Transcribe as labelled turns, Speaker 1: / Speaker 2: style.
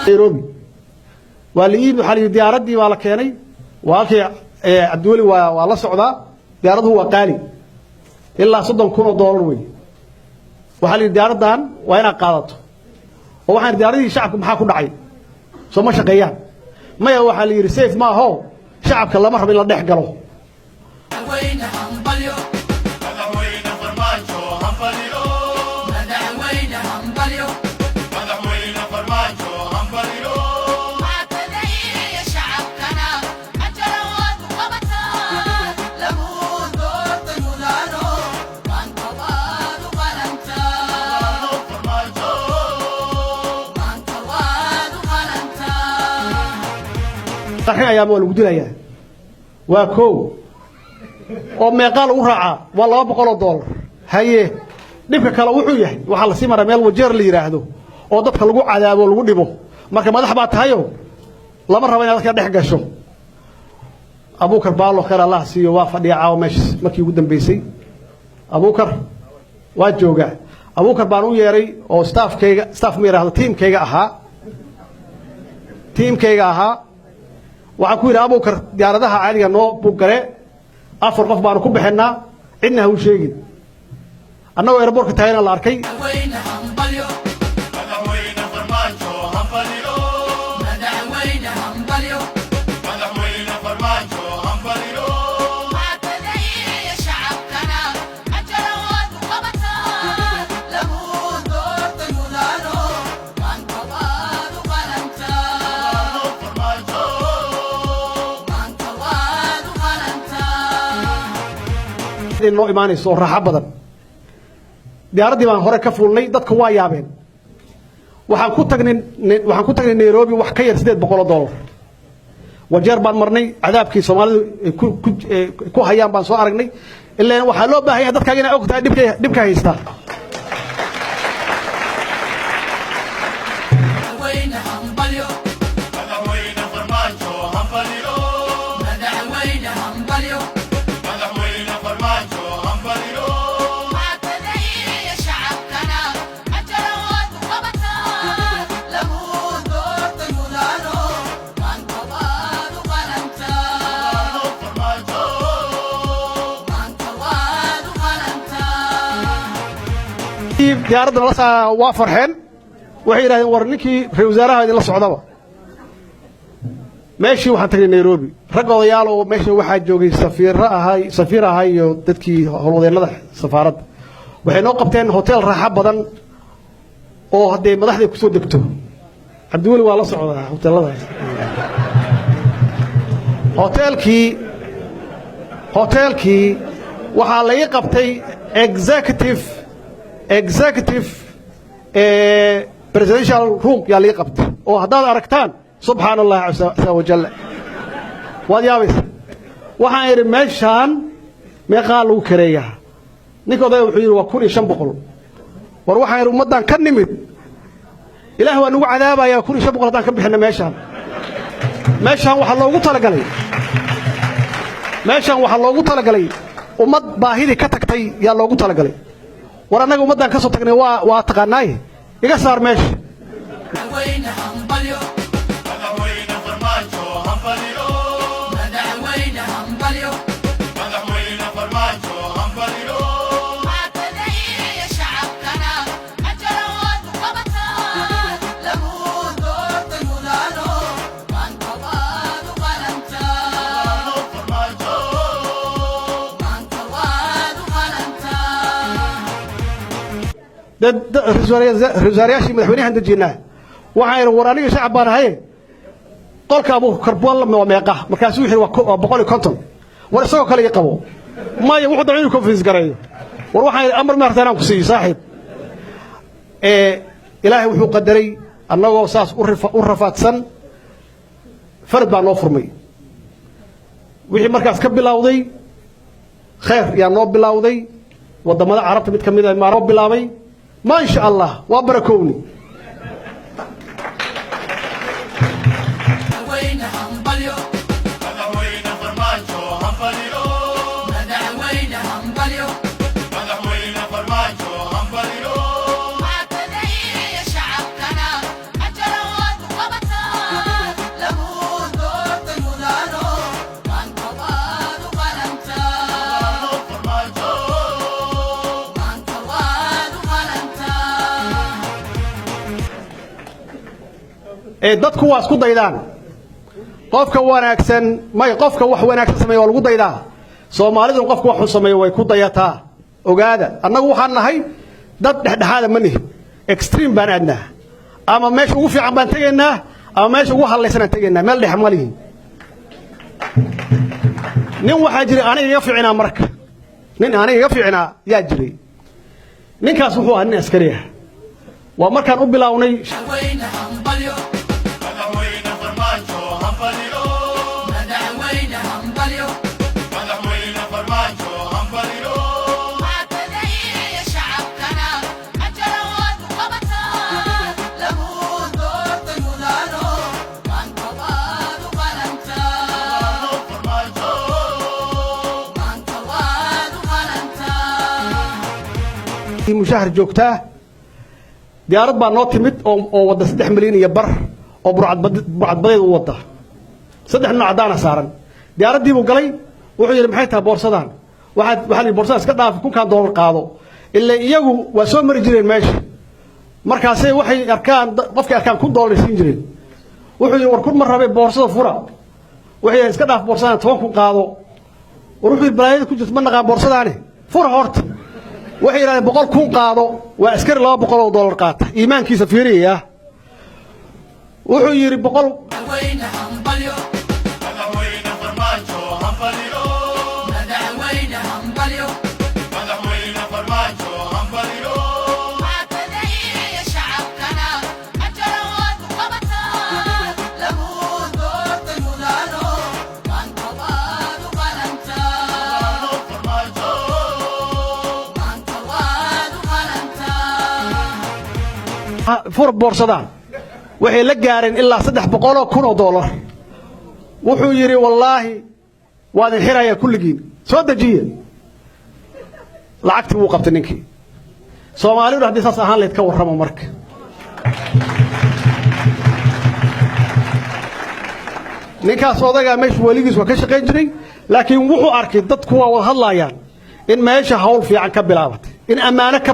Speaker 1: نيروبي واللي حالي دياردي ولا كيني واكي عبدولي ولا صعدا ديارده هو قالي إلا صدق كونه دولار وي وحالي دياردان وين قادته وحين دياردي شعبكم حاكو دعي سو ما شقيان ما هو حالي رسيف ما هو شعبك الله مرحبا إلا دح قالوا صحيح يا مول ودليا واكو oo meeqal u raaca waa $200 haye dibka kale wuxuu yahay waxa la sii maraa meel wajeer la yiraahdo oo dadka lagu cadaabo lagu dhibo marka madax baa tahayo lama rabo inaad ka dhex gasho Abuukar baalo khayr Allah siiyo waa fadhiyaa meesh markii ugu dambeysay Abuukar waa jooga Abuukar baan u yeeray oo staff ma yiraahdo teamkayga ahaa waxaan ku yiri Abuukar diyaaradaha caadiga noo buugare afar qof baan ku bixinaa cidna ha u sheegin annagoo airportka taayna la arkay إنه إيماني صور راح بدن دياردي بان هوري كفولني dadka waa yaabeen waxaan ku tagnay Nairobi wax ka yar $800 wajeer baan marnay cadaabkii Soomaalidu ku hayaan baan soo aragnay ilaa waxa loo baahan yahay dadka inay ogtahay dhibka haysta diyaaradda la saa waa farxeen waxay yiraahdeen war ninkii ra'iisul wasaaraha idin la socdaba meeshii waxaan tagnay Nairobi rag odayaal oo meeshii waxa joogay safiir ahay iyo dadkii howlwadeennada safaaradda waxay noo qabteen hotel raaxo badan oo haday madaxda ku soo degto Cabdiwali waa la socdaa hotelada hotelkii waxa la ii qabtay executive presidential room يا لي قبت او هداد aragtaan subhana allah azza wa jalla wad yaabis waxaan yiri meeshan meeqa lagu kareeyaa ninkooda wuxuu yiri waa 1500 war waxaan yiri ummadan ka nimid ilaahay waa nagu cadaabaya 1500 hadaan ka bixina meeshan waxa loogu talagalay ummad baahidi ka tagtay yaa loogu talagalay war anaga ummadan ka soo tagnay waa taqaanaay iga saar meesha رزارياشي مدحونيها دجينا waxaan war aniga shacab baan ahay qolka Abuukar bool ma meeqa markaas wixii waa 150 war isagoo kale i qabo ma wuxuu daciif conference gareeyo war waxaan amar martaan ku sii saaxiib ilaahay wuxuu qadaray annagoo saas u rafaadsan farad baa noo furmay wixii markaas ka bilowday khayr yaa noo bilowday wadamada carabta mid kamid ah ma bilaabay ما شاء الله وبركوني dadku waa isku daydaan qofka wanaagsan may qofka wax wanaagsan sameeyo lagu daydaa Soomaalidu qofka wax sameeyo way ku dayataa ogaada annagu waxaan nahay dad dhexdhexaad ma nihin extreme baan adnaa ama meesha ugu fiican baan tageynaa ama meesha ugu halaysan tageynaa meel dhex ma lihin nin waxa jira aniga iga fiicnaa marka nin aniga iga fiicnaa yaa jiray ninkaas wuxuu ahaa nin askari ah waa markaan u bilaawnay مشاهر جوكتا ديارات بان نو تيميد او ودا 3 مليون iyo bar oo burcad badeed u wada 3 nooc daana saaran diyaaradii buu galay wuxuu yiri maxay tahay boorsadan waxa boorsada iska dhaaf $1,000 qaado ilaa iyagu waa soo mari jireen meesha markaasay waxay arkaan qofkii arkaan $1,000 siin jireen wuxuu yiri war kun mar rabay boorsada fura waxay iska dhaaf boorsadan $10,000 qaado wuxuu balaayada ku jirto ma naqaan boorsadaani fura horta waxay yiraahdeen $100,000 qaado waa askari $200 qaata iimaankiisa fiiriya wuxuu yiri 100 fur boorsadaan waxay la gaareen ilaa $300,000 wuxuu yiri wallahi waad xiraya kulligiin soo dajiye lacagtii uu qabtay ninkii Soomaalidu hadii saas ahaan leed ka warramo marka ninkaas odaga meesha waligiis waa ka shaqeyn jiray laakiin wuxuu arkay dadku waa wada hadlayaan in meesha hawl fiican ka bilaabatay in amaano ka